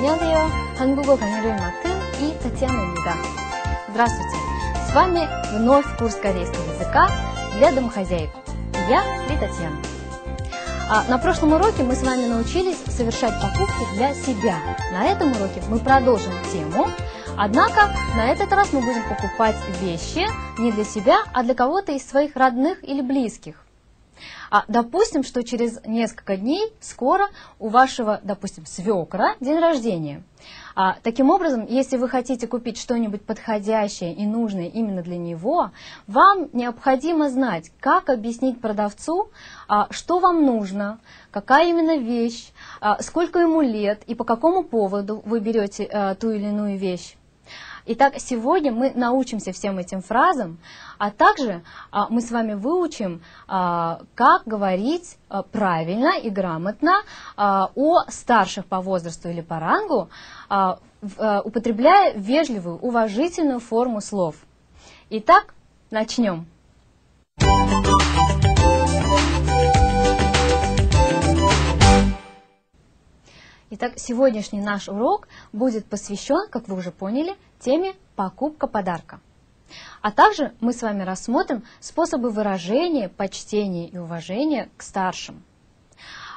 안녕하세요. 한국어 강의를 맡은 Татьяna입니다. Здравствуйте. С вами вновь курс корейского языка для домохозяек. И я, Татьяна. На прошлом уроке мы с вами научились совершать покупки для себя. На этом уроке мы продолжим тему. Однако на этот раз мы будем покупать вещи не для себя, а для кого-то из своих родных или близких. Допустим, что через несколько дней скоро у вашего, допустим, свекра день рождения. Таким образом, если вы хотите купить что-нибудь подходящее и нужное именно для него, вам необходимо знать, как объяснить продавцу, что вам нужно, какая именно вещь, сколько ему лет и по какому поводу вы берете ту или иную вещь. Итак, сегодня мы научимся всем этим фразам, а также мы с вами выучим, как говорить правильно и грамотно о старших по возрасту или по рангу, употребляя вежливую, уважительную форму слов. Итак, начнем. Итак, сегодняшний наш урок будет посвящен, как вы уже поняли, теме «Покупка подарка». А также мы с вами рассмотрим способы выражения почтения и уважения к старшим.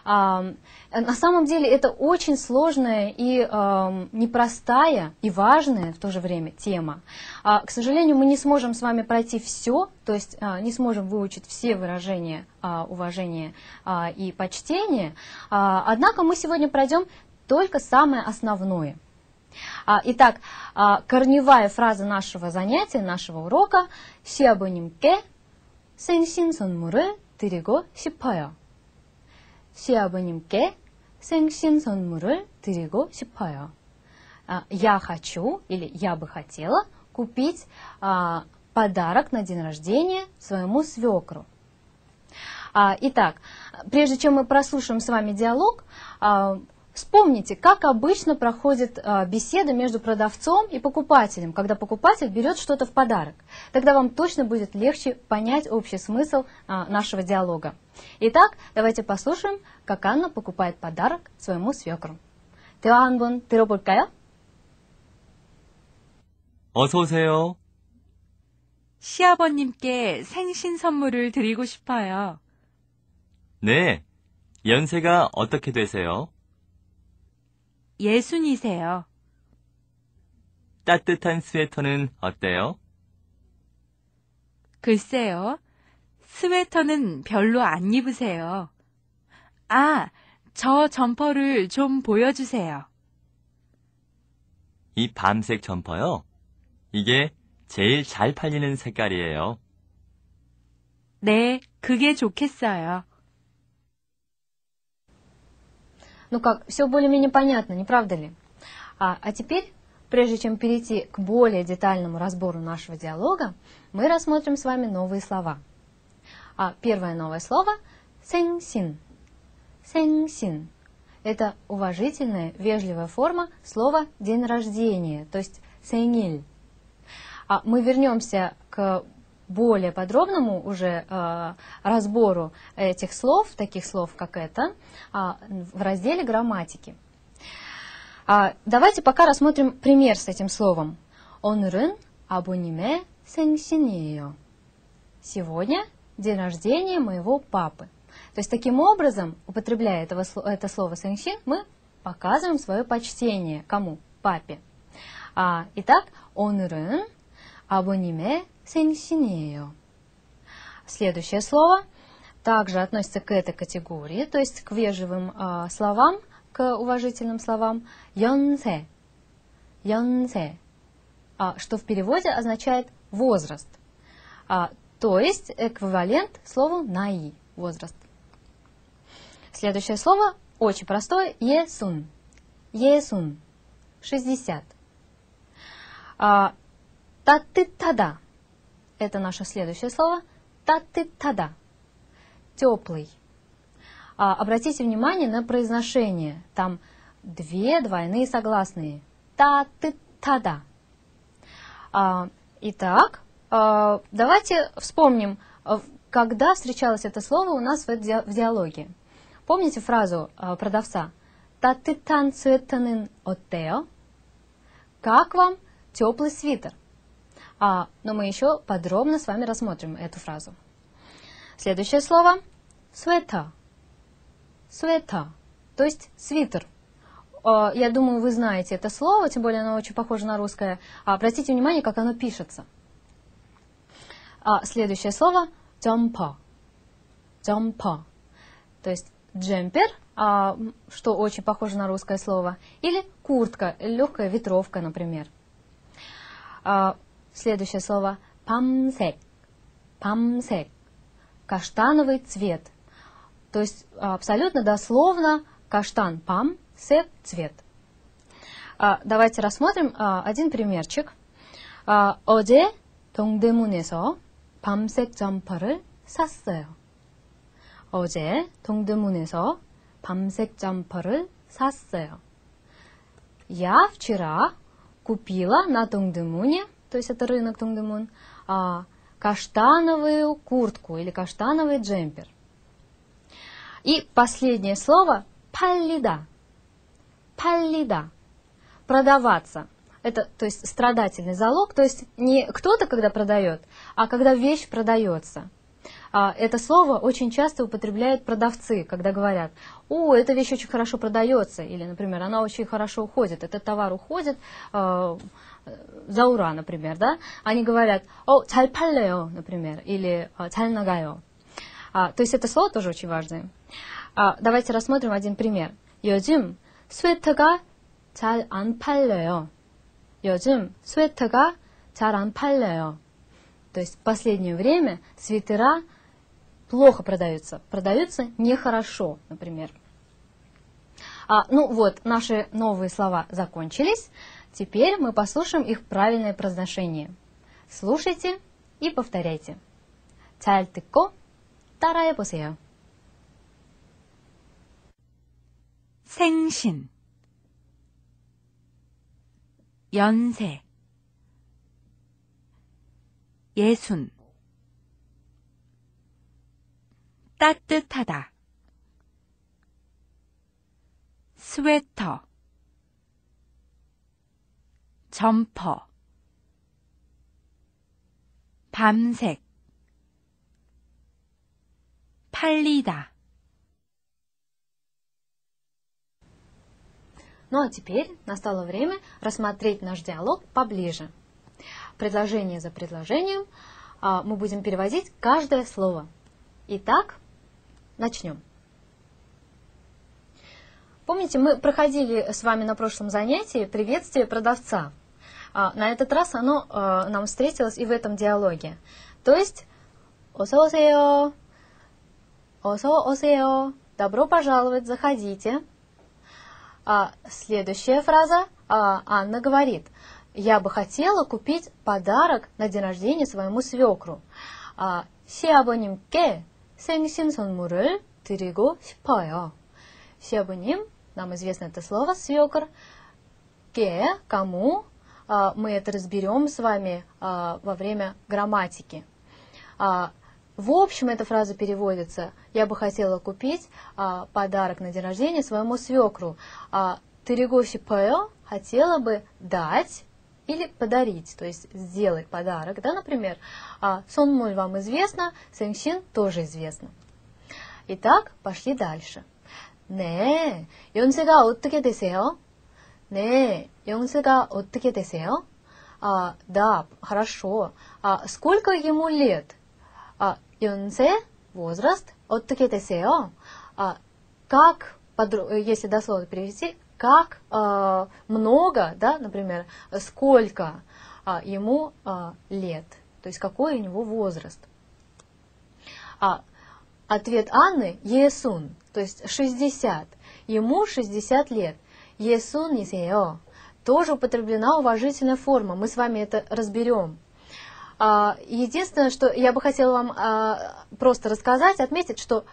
На самом деле это очень сложная и непростая и важная в то же время тема. К сожалению, мы не сможем с вами пройти все, то есть не сможем выучить все выражения уважения и почтения, однако мы сегодня пройдем только самое основное. Итак, корневая фраза нашего занятия, нашего урока 시아버님께 생신 선물을 드리고 싶어요. 시아버님께 생신 선물을 드리고 싶어요. Я хочу, или я бы хотела, купить подарок на день рождения своему свекру. Итак, прежде чем мы прослушаем с вами диалог, вспомните, как обычно проходит беседа между продавцом и покупателем, когда покупатель берет что-то в подарок. Тогда вам точно будет легче понять общий смысл нашего диалога. Итак, давайте послушаем, как Анна покупает подарок своему свекру. 대화 한번 들어볼까요? 어서 오세요. 시아버님께 생신 선물을 드리고 싶어요. 네, 연세가 어떻게 되세요? 60이세요. 따뜻한 스웨터는 어때요? 글쎄요. 스웨터는 별로 안 입으세요. 저 점퍼를 좀 보여주세요. 이 밤색 점퍼요? 이게 제일 잘 팔리는 색깔이에요. 네, 그게 좋겠어요. Ну как, все более-менее понятно, не правда ли? А теперь, прежде чем перейти к более детальному разбору нашего диалога, мы рассмотрим с вами новые слова. Первое новое слово – 생신. 생신 – это уважительная, вежливая форма слова «день рождения», то есть 생일. Мы вернемся к более подробному уже разбору этих слов, таких слов, как это, в разделе грамматики. Давайте пока рассмотрим пример с этим словом. 오늘은 아버님의 생신이에요. Сегодня день рождения моего папы. То есть таким образом, употребляя это слово 생신, мы показываем свое почтение. Кому? Папе. Итак, 오늘은 아버님의 생신이에요. Следующее слово также относится к этой категории, то есть к вежливым словам, к уважительным словам. 연세. 연세. Что в переводе означает возраст. То есть эквивалент слову наи, возраст. Следующее слово очень простое. 예순. 예순. 60. 따뜻하다. Это наше следующее слово. 따뜻하다. Теплый. Обратите внимание на произношение. Там две двойные согласные. 따뜻하다. Итак, давайте вспомним, когда встречалось это слово у нас в диалоге. Помните фразу продавца? 따뜻한 스웨터는 어때요? Как вам теплый свитер? Но мы еще подробно с вами рассмотрим эту фразу. Следующее слово sweater. Sweater, то есть свитер. Я думаю, вы знаете это слово, тем более оно очень похоже на русское. Обратите внимание, как оно пишется. Следующее слово jumper. Jumper, то есть джемпер, что очень похоже на русское слово, или куртка, легкая ветровка, например. Следующее слово памсек. Памсек, каштановый цвет. То есть абсолютно дословно каштан, пам, сек, цвет. Давайте рассмотрим один примерчик. 어제 동대문에서 밤색 점퍼를 샀어요. 어제 동대문에서 밤색 점퍼를 샀어요. Я вчера купила на Донгдемуне, то есть это рынок Донгдемун, каштановую куртку или каштановый джемпер. И последнее слово 팔리다. 팔리다. Продаваться. Это, то есть, страдательный залог, то есть не кто-то, когда продает, а когда вещь продается. Это слово очень часто употребляют продавцы, когда говорят: «О, эта вещь очень хорошо продается», или, например, «она очень хорошо уходит», этот товар уходит за ура, например, да? Они говорят: «О, 잘 팔려요», например, или 잘 나가요. То есть это слово тоже очень важное. Давайте рассмотрим один пример. 요즘 스웨터가 잘 안 팔려요. 요즘 스웨터가 잘 안 팔려요. То есть в последнее время свитера плохо продаются. Продаются нехорошо, например. Ну вот, наши новые слова закончились. Теперь мы послушаем их правильное произношение. Слушайте и повторяйте. 잘 듣고 따라해 보세요. 생신, 연세, 예순, 따뜻하다, 스웨터, 점퍼, 밤색, 팔리다. Ну а теперь настало время рассмотреть наш диалог поближе. Предложение за предложением мы будем переводить каждое слово. Итак, начнем. Помните, мы проходили с вами на прошлом занятии приветствие продавца. На этот раз оно нам встретилось и в этом диалоге. То есть, 어서 오세요, 어서 오세요, добро пожаловать, заходите. Следующая фраза, Анна говорит: я бы хотела купить подарок на день рождения своему свекру. 시아버님께 생신 선물을 드리고 싶어요. 시아버님, нам известно это слово, свекр. ке, кому, мы это разберем с вами во время грамматики. В общем, эта фраза переводится: я бы хотела купить подарок на день рождения своему свекру. 드리고 싶어요, хотела бы дать или подарить, то есть сделать подарок, да, например. 선물 вам известно, 생신 тоже известно. Итак, пошли дальше. 네, 연세가 어떻게 되세요? 네, 연세가 어떻게 되세요? Да, хорошо. Сколько ему лет? 연세, возраст, 어떻게 되세요? Как, если дословно перевести, как много, да, например, сколько ему лет, то есть какой у него возраст. Ответ Анны 예순, то есть 60, ему 60 лет. 예순이세요. Тоже употреблена уважительная форма, мы с вами это разберем. Единственное, что я бы хотела вам просто рассказать, отметить, что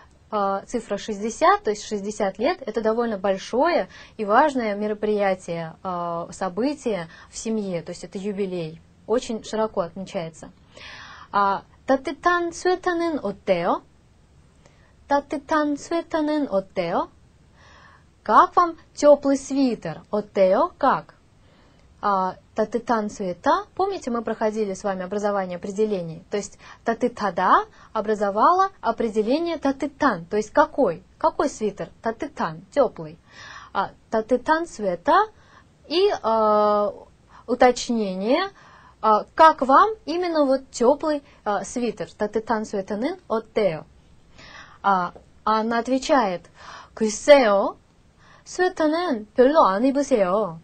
цифра 60, то есть 60 лет, это довольно большое и важное мероприятие, событие в семье, то есть это юбилей, очень широко отмечается. 따뜻한 스웨터는 어때요? 따뜻한 스웨터는 어때요? как вам теплый свитер? 어때요? Как? 따뜻한 цвета. Помните, мы проходили с вами образование определений. То есть 따뜻하다 образовала определение 따뜻한. То есть какой? Какой свитер? 따뜻한, теплый. 따뜻한 цвета и уточнение, как вам именно вот теплый свитер? 따뜻한 цвет는 어때요? Она отвечает, 글쎄요, 스웨터는 별로 안 입으세요.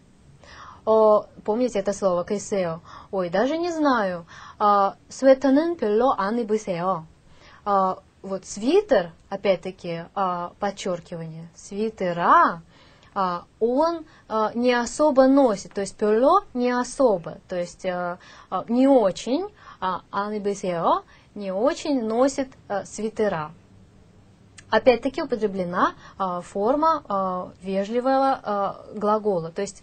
Помните это слово, 글쎄요? Ой, даже не знаю. 스웨터는 별로 안 입으세요. Вот свитер, опять-таки, подчеркивание, свитера, он не особо носит, то есть 별로 не особо, то есть не очень, 안 입으세요, не очень носит свитера. Опять-таки употреблена форма вежливого глагола. То есть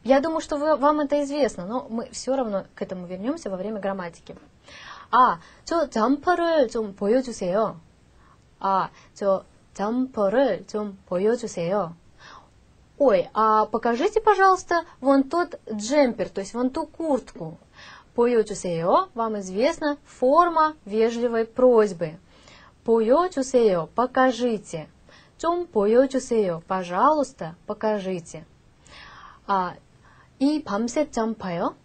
я думаю, что вам это известно, но мы все равно к этому вернемся во время грамматики. 저 점퍼를 좀 보여주세요. 저 점퍼를 좀 보여주세요. Ой, покажите, пожалуйста, вон тот джемпер, то есть вон ту куртку. 보여주세요, вам известна форма вежливой просьбы. 보여주세요, покажите. 좀 보여주세요, пожалуйста, покажите. И 밤색 점퍼요.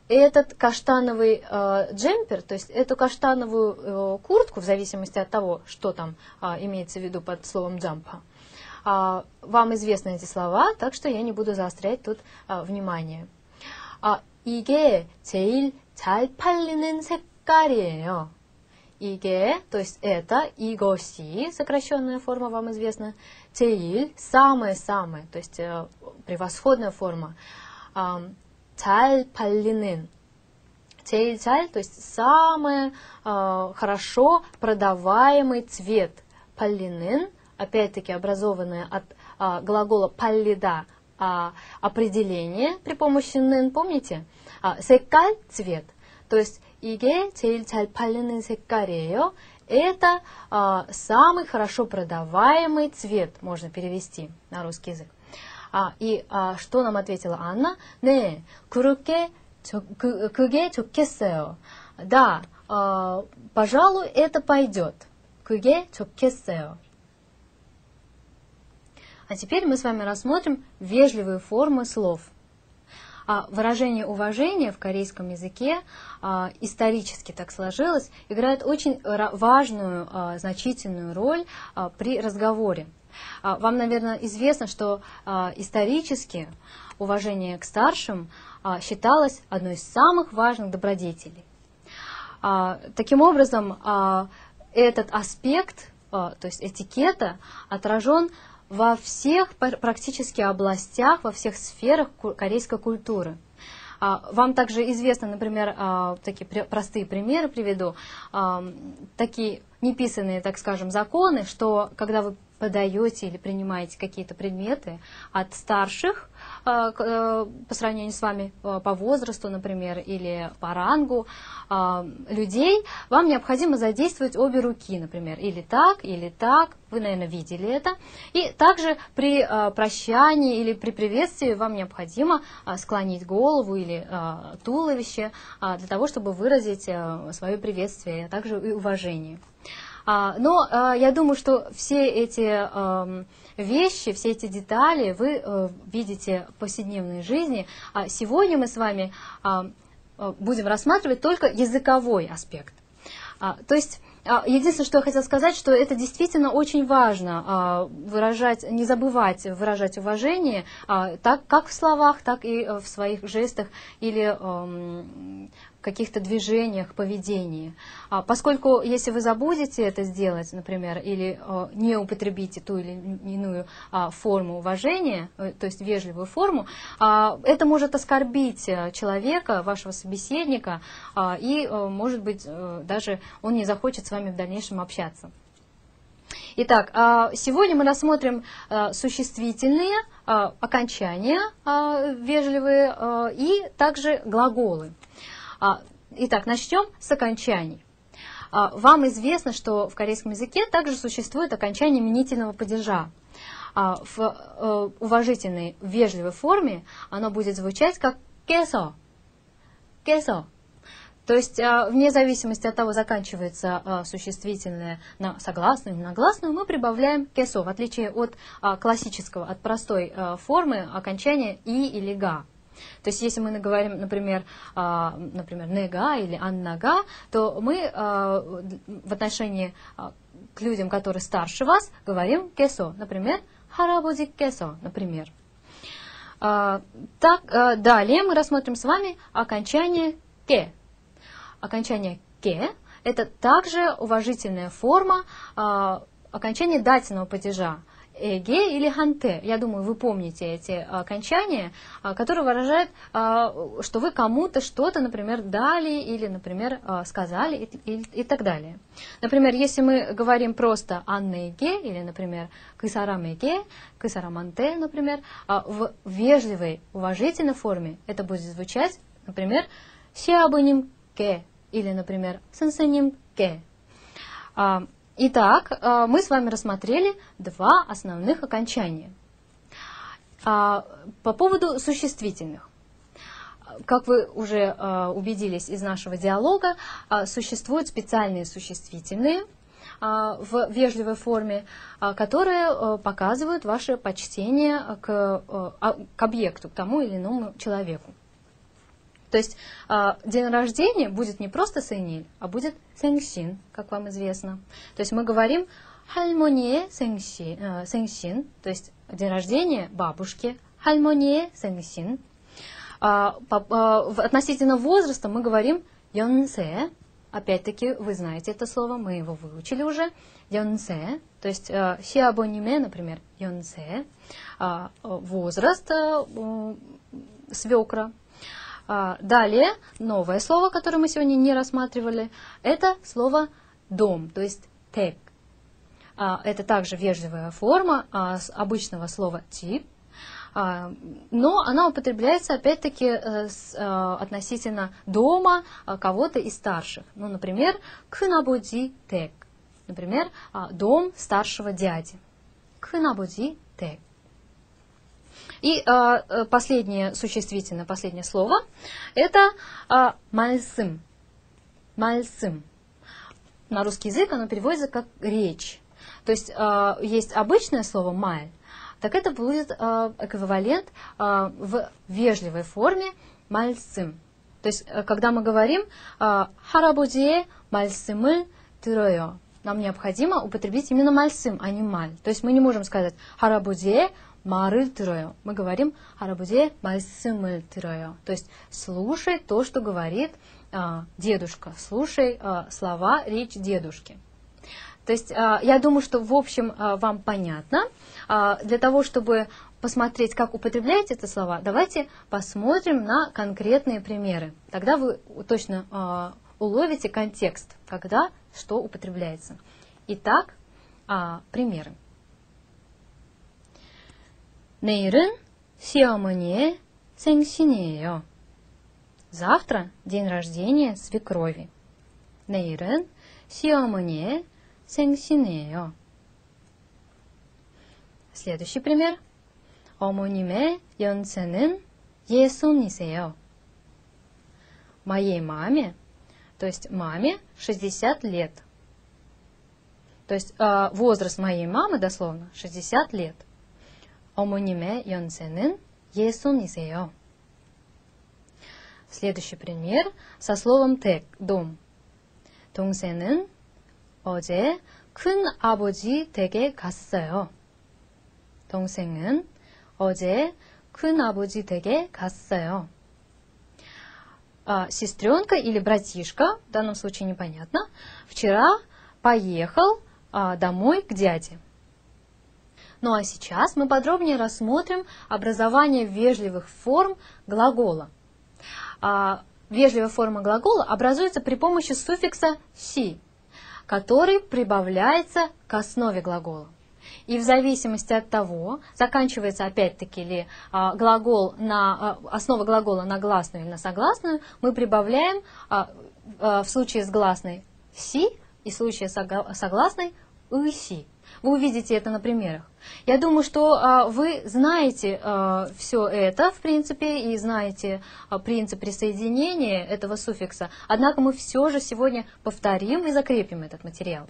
Этот каштановый джемпер, то есть эту каштановую куртку, в зависимости от того, что там имеется в виду под словом джампа, вам известны эти слова, так что я не буду заострять тут внимание. 이게 제일 잘 팔리는 색깔이에요. 이게, то есть это, 이것이, сокращенная форма вам известна, 제일, самое-самое, то есть превосходная форма, 잘 팔리는, 제일 잘, то есть самый хорошо продаваемый цвет, 팔리는, опять-таки образованное от глагола 팔리다, определение при помощи 는, помните? 색깔, цвет, то есть 이게 제일 잘 팔리는 색깔이에요. Это самый хорошо продаваемый цвет, можно перевести на русский язык. И что нам ответила Анна? 네, 그게 좋겠어요. Да, пожалуй, это пойдет. 그게 좋겠어요. А теперь мы с вами рассмотрим вежливые формы слов. Выражение уважения в корейском языке, исторически так сложилось, играет очень важную, значительную роль при разговоре. Вам, наверное, известно, что исторически уважение к старшим считалось одной из самых важных добродетелей. Таким образом, этот аспект, то есть этикета, отражен во всех практически областях, во всех сферах корейской культуры. Вам также известно, например, такие простые примеры приведу, такие неписанные, так скажем, законы, что когда вы подаете или принимаете какие-то предметы от старших по сравнению с вами по возрасту, например, или по рангу людей, вам необходимо задействовать обе руки, например, или так, вы, наверное, видели это. И также при прощании или при приветствии вам необходимо склонить голову или туловище для того, чтобы выразить свое приветствие, а также и уважение. Но я думаю, что все эти вещи, все эти детали вы видите в повседневной жизни. Сегодня мы с вами будем рассматривать только языковой аспект. То есть единственное, что я хотела сказать, что это действительно очень важно выражать, не забывать выражать уважение, так как в словах, так и в своих жестах или каких-то движениях, поведении. Поскольку если вы забудете это сделать, например, или не употребите ту или иную форму уважения, то есть вежливую форму, это может оскорбить человека, вашего собеседника, и, может быть, даже он не захочет с вами в дальнейшем общаться. Итак, сегодня мы рассмотрим существительные, окончания вежливые и также глаголы. Итак, начнем с окончаний. Вам известно, что в корейском языке также существует окончание именительного падежа. в уважительной, вежливой форме оно будет звучать как queso. Queso. То есть, вне зависимости от того, заканчивается существительное на согласную или на гласную, мы прибавляем queso, в отличие от классического, от простой формы окончания и или га. То есть, если мы говорим, например, нега или аннага, то мы в отношении к людям, которые старше вас, говорим queso, например, харабузи queso, например. Далее мы рассмотрим с вами окончание ке. Окончание ке – это также уважительная форма окончания дательного падежа. Эге или ханте. Я думаю, вы помните эти окончания, которые выражают, что вы кому-то что-то, например, дали или, например, сказали и так далее. Например, если мы говорим просто аннеге или, например, кысарамеге, кысараманте, например, в вежливой, уважительной форме это будет звучать, например, сиабыним ке или, например, сенсеним ке. Итак, мы с вами рассмотрели два основных окончания. По поводу существительных. Как вы уже убедились из нашего диалога, существуют специальные существительные в вежливой форме, которые показывают ваше почтение к объекту, к тому или иному человеку. То есть день рождения будет не просто сэнил, а будет сэнсин, как вам известно. То есть мы говорим хальмоnie сэнсин, то есть день рождения бабушки, хальмоnie сэнсин. Относительно возраста мы говорим йонсе. Опять-таки вы знаете это слово, мы его выучили уже. Йонсе, то есть сиабониме, например, йонсе, возраст свекра. Далее, новое слово, которое мы сегодня не рассматривали, это слово дом, то есть тек. Это также вежливая форма обычного слова тип, но она употребляется опять-таки относительно дома кого-то из старших. Ну, например, кынабуди тек, например, дом старшего дяди. Кынабуди тек. И последнее существительное, последнее слово, это мальсым. Мальсым. На русский язык оно переводится как речь. То есть есть обычное слово маль, так это будет эквивалент в вежливой форме мальсым. То есть когда мы говорим харабудие мальсымы тыройо, нам необходимо употребить именно мальсым, а не маль. То есть мы не можем сказать харабудие 말을 들어요. Мы говорим 할아버지의 말씀을 들어요. То есть слушай то, что говорит дедушка. Слушай слова, речь дедушки. То есть я думаю, что в общем вам понятно. Для того, чтобы посмотреть, как употребляете эти слова, давайте посмотрим на конкретные примеры. Тогда вы точно уловите контекст, когда что употребляется. Итак, примеры. 내일은 시어머니의 생신이에요. Завтра день рождения свекрови. 내일은 시어머니의 생신이에요. Следующий пример. 어머님의 연세는 60이세요. Моей маме, то есть маме 60 лет. То есть возраст моей мамы дословно 60 лет. 어머님의 연세는 60이세요. Следующий пример со словом 댁, дом. 동생은 어제 큰 아버지 댁에 갔어요. 동생은 어제 큰 아버지 댁에 갔어요. Сестренка или братишка, в данном случае непонятно, вчера поехал домой к дяде. Ну а сейчас мы подробнее рассмотрим образование вежливых форм глагола. Вежливая форма глагола образуется при помощи суффикса «си», который прибавляется к основе глагола. И в зависимости от того, заканчивается опять-таки ли основа глагола на гласную или на согласную, мы прибавляем в случае с гласной «си» и в случае с согласной «ыси». Вы увидите это на примерах. Я думаю, что вы знаете все это, в принципе, и знаете принцип присоединения этого суффикса. Однако мы все же сегодня повторим и закрепим этот материал.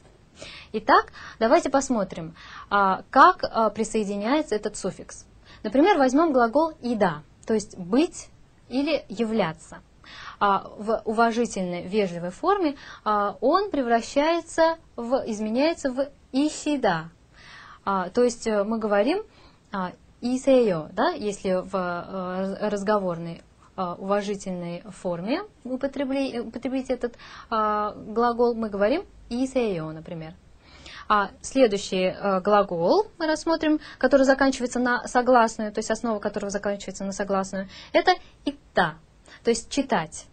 Итак, давайте посмотрим, как присоединяется этот суффикс. Например, возьмем глагол «ида», то есть «быть» или «являться». В уважительной, вежливой форме он изменяется в «исида». То есть мы говорим «исеё», да, если в разговорной уважительной форме употребить этот глагол, мы говорим «исеё», например. Следующий глагол мы рассмотрим, который заканчивается на согласную, то есть основа которого заканчивается на согласную, это «итта», то есть «читать».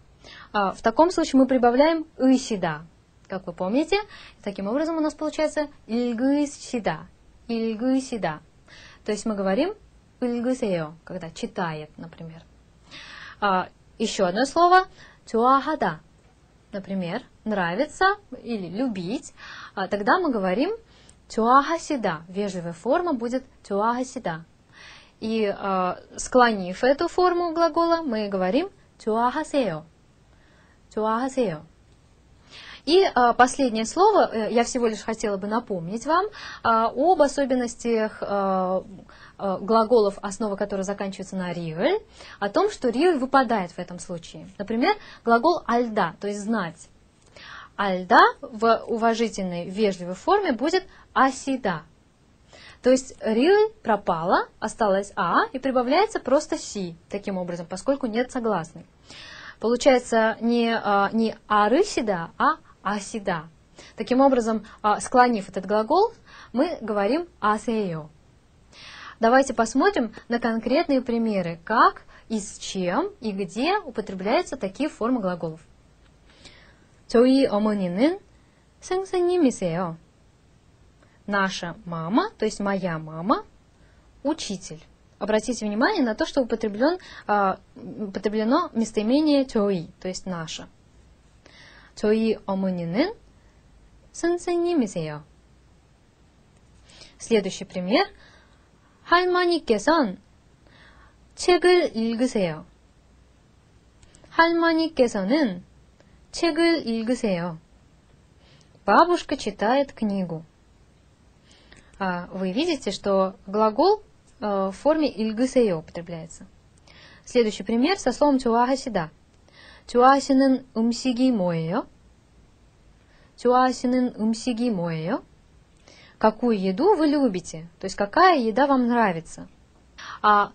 В таком случае мы прибавляем «ысида», как вы помните. Таким образом у нас получается «илгысида», «илгысида». То есть мы говорим «илгысеё», когда читает, например. Еще одно слово «тюахада», например, нравится или любить. Тогда мы говорим «тюахасида». Вежливая форма будет «тюахасида». И склонив эту форму глагола, мы говорим «тюахасеё». «Тюахасеё». И последнее слово, я всего лишь хотела бы напомнить вам об особенностях глаголов, основа которых заканчивается на «риэль», о том, что «риэль» выпадает в этом случае. Например, глагол «альда», то есть «знать». «Альда» в уважительной, вежливой форме будет «асида». То есть «риэль» пропала, осталось «а» и прибавляется просто «си», таким образом, поскольку нет согласной. Получается не «арысида», а «асида». Таким образом, склонив этот глагол, мы говорим «асеё». Давайте посмотрим на конкретные примеры, как и с чем и где употребляются такие формы глаголов. 저희 어머니는 선생님이세요. Наша мама, то есть моя мама, учитель. Обратите внимание на то, что употреблено местоимение 저희, то есть наша. 저희 어머니는 선생님이세요. Следующий пример. 할머니께서는 책을 읽으세요. 할머니께서는 책을 읽으세요. Бабушка читает книгу. Вы видите, что глагол в форме 읽으세요 употребляется. Следующий пример со словом 좋아하시다. 좋아하시는 음식이 뭐예요? 좋아하시는 음식이 뭐예요? Какую еду вы любите? То есть какая еда вам нравится? А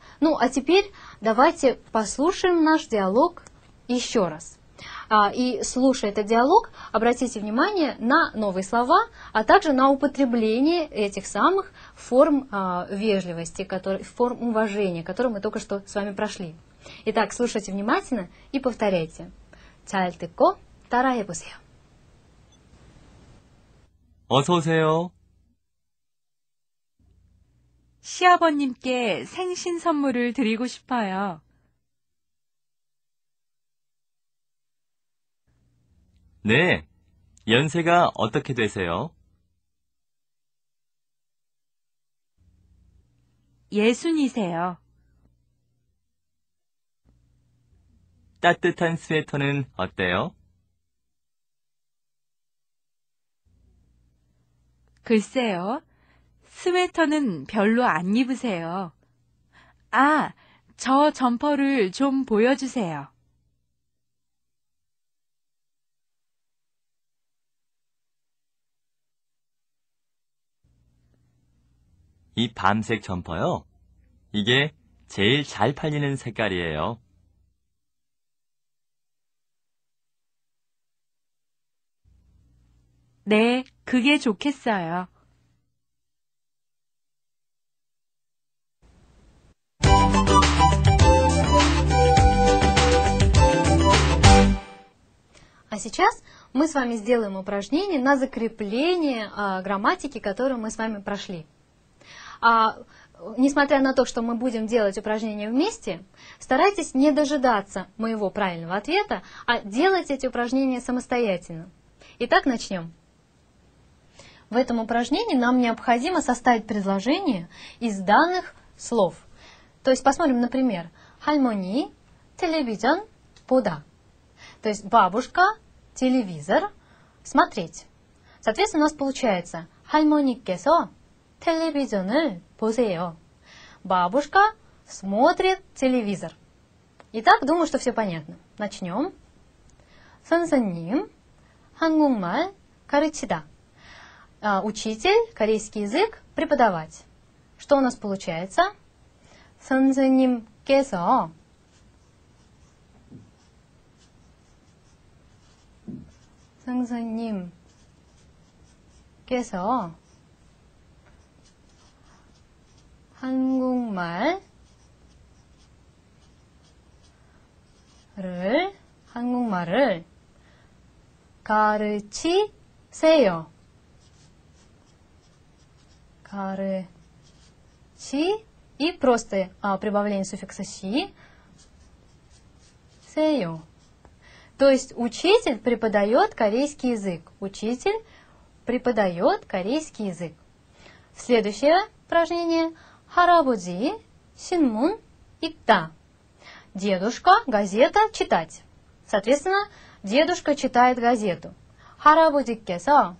теперь давайте послушаем наш диалог еще раз. И слушая этот диалог, обратите внимание на новые слова, а также на употребление этих самых форм вежливости, форм уважения, которые мы только что с вами прошли. Итак, слушайте внимательно и повторяйте. 잘 듣고 따라해보세요. 어서 오세요. 시아버님께 생신 선물을 드리고 싶어요. 네, 연세가 어떻게 되세요? 60이세요. 따뜻한 스웨터는 어때요? 글쎄요, 스웨터는 별로 안 입으세요. 저 점퍼를 좀 보여주세요. 이 밤색 점퍼요? 이게 제일 잘 팔리는 색깔이에요. 네, 그게 좋겠어요. А сейчас мы с вами сделаем упражнение на закрепление грамматики, которую мы с вами прошли. Несмотря на то, что мы будем делать упражнения вместе, старайтесь не дожидаться моего правильного ответа, а делать эти упражнения самостоятельно. Итак, начнем. в этом упражнении нам необходимо составить предложение из данных слов. То есть посмотрим, например, 할머니 телевизор 보다. То есть бабушка, телевизор, смотреть. Соответственно, у нас получается 할머니께서 텔레비전을 보세요. Бабушка смотрит телевизор. Итак, думаю, что все понятно. Начнем. 선생님, 한국말 가르치다. Учитель, корейский язык, преподавать. Что у нас получается? 선생님께서 한국말을 가르치세요. И просто прибавление суффикса «си» «се요». То есть учитель преподает корейский язык. Учитель преподает корейский язык. Следующее упражнение. 할아버지 신문 읽다. Дедушка, газета, читать. Соответственно, дедушка читает газету. 할아버지께서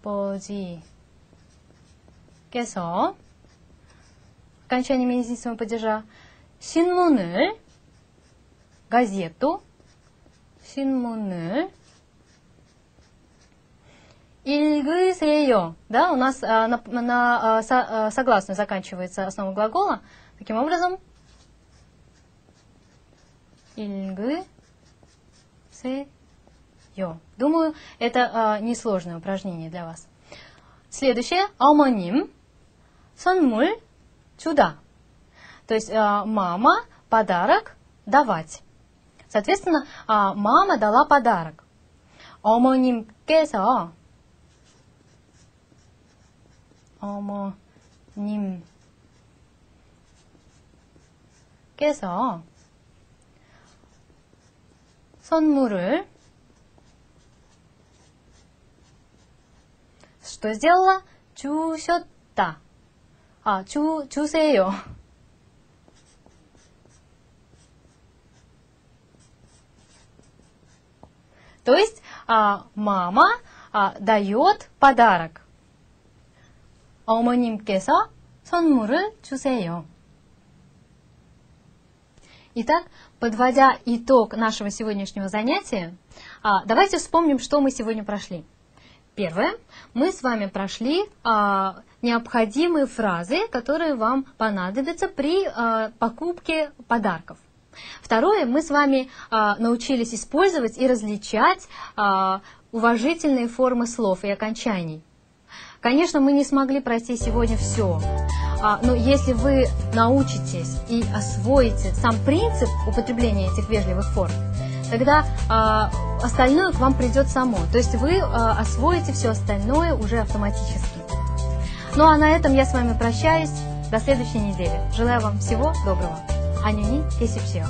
할아버지께서 окончание именительного падежа 신문을 газету 신문을 읽으세요. Да, у нас на согласную заканчивается основа глагола. Таким образом, 읽으세요. Думаю, это несложное упражнение для вас. Следующее. 어머님 선물 주다. То есть мама подарок давать. Соответственно, мама дала подарок. 어머님께서 선물을 что сделала? 주셨다. 주세요. То есть мама дает подарок. 어머님께서 선물을 주세요. Итак, подводя итог нашего сегодняшнего занятия, давайте вспомним, что мы сегодня прошли. Первое. Мы с вами прошли необходимые фразы, которые вам понадобятся при покупке подарков. Второе. Мы с вами научились использовать и различать уважительные формы слов и окончаний. Конечно, мы не смогли пройти сегодня все, но если вы научитесь и освоите сам принцип употребления этих вежливых форм, тогда остальное к вам придет само. То есть вы освоите все остальное уже автоматически. Ну а на этом я с вами прощаюсь. До следующей недели. Желаю вам всего доброго. 안녕히 계십시오.